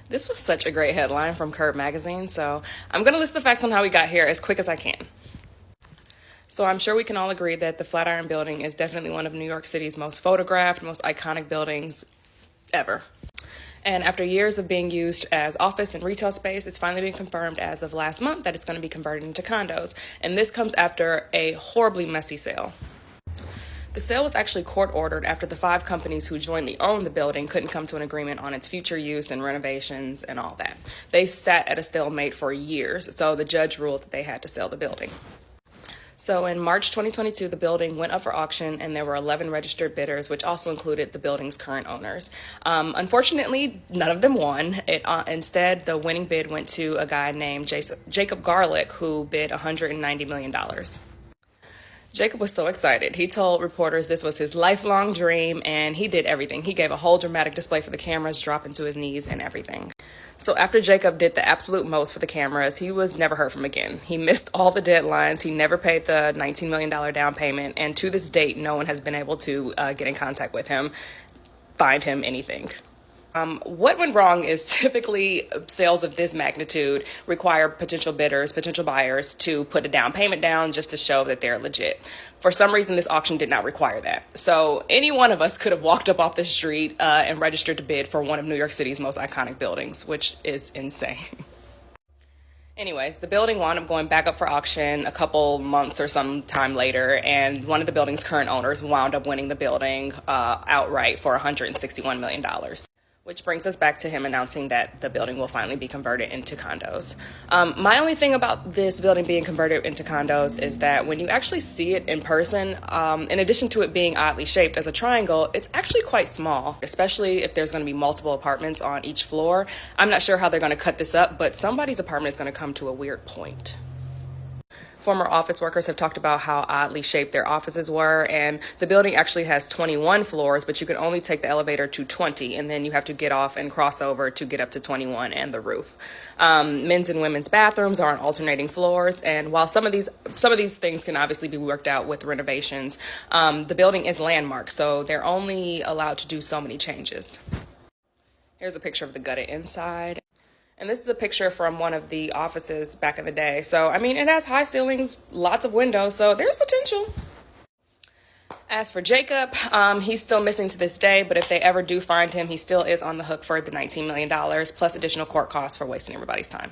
This was such a great headline from Curb magazine, so I'm going to list the facts on how we got here as quick as I can. So I'm sure we can all agree that the Flatiron building is definitely one of New York City's most photographed, most iconic buildings ever. And after years of being used as office and retail space, it's finally been confirmed as of last month that it's going to be converted into condos. And this comes after a horribly messy sale. The sale was actually court-ordered after the 5 companies who jointly owned the building couldn't come to an agreement on its future use and renovations and all that. They sat at a stalemate for years, so the judge ruled that they had to sell the building. So in March 2022, the building went up for auction, and there were 11 registered bidders, which also included the building's current owners. Unfortunately, none of them won. Instead, the winning bid went to a guy named Jacob Garlick, who bid $190 million. Jacob was so excited. He told reporters this was his lifelong dream, and he did everything. He gave a whole dramatic display for the cameras, dropping to his knees and everything. So after Jacob did the absolute most for the cameras, he was never heard from again. He missed all the deadlines. He never paid the $19 million down payment, and to this date, no one has been able to get in contact with him, find him, anything. What went wrong is typically sales of this magnitude require potential bidders, potential buyers to put a down payment down just to show that they're legit. For some reason, this auction did not require that. So any one of us could have walked up off the street and registered to bid for one of New York City's most iconic buildings, which is insane. Anyways, the building wound up going back up for auction a couple months or some time later, and one of the building's current owners wound up winning the building outright for $161 million. Which brings us back to him announcing that the building will finally be converted into condos. My only thing about this building being converted into condos is that when you actually see it in person, in addition to it being oddly shaped as a triangle, it's actually quite small, especially if there's going to be multiple apartments on each floor. I'm not sure how they're going to cut this up, but somebody's apartment is going to come to a weird point. Former office workers have talked about how oddly shaped their offices were, and the building actually has 21 floors, but you can only take the elevator to 20, and then you have to get off and cross over to get up to 21 and the roof. Men's and women's bathrooms are on alternating floors, and while some of these things can obviously be worked out with renovations, the building is landmarked, so they're only allowed to do so many changes. Here's a picture of the gutted inside. And this is a picture from one of the offices back in the day. So, I mean, it has high ceilings, lots of windows, so there's potential. As for Jacob, he's still missing to this day, but if they ever do find him, he still is on the hook for the $19 million plus additional court costs for wasting everybody's time.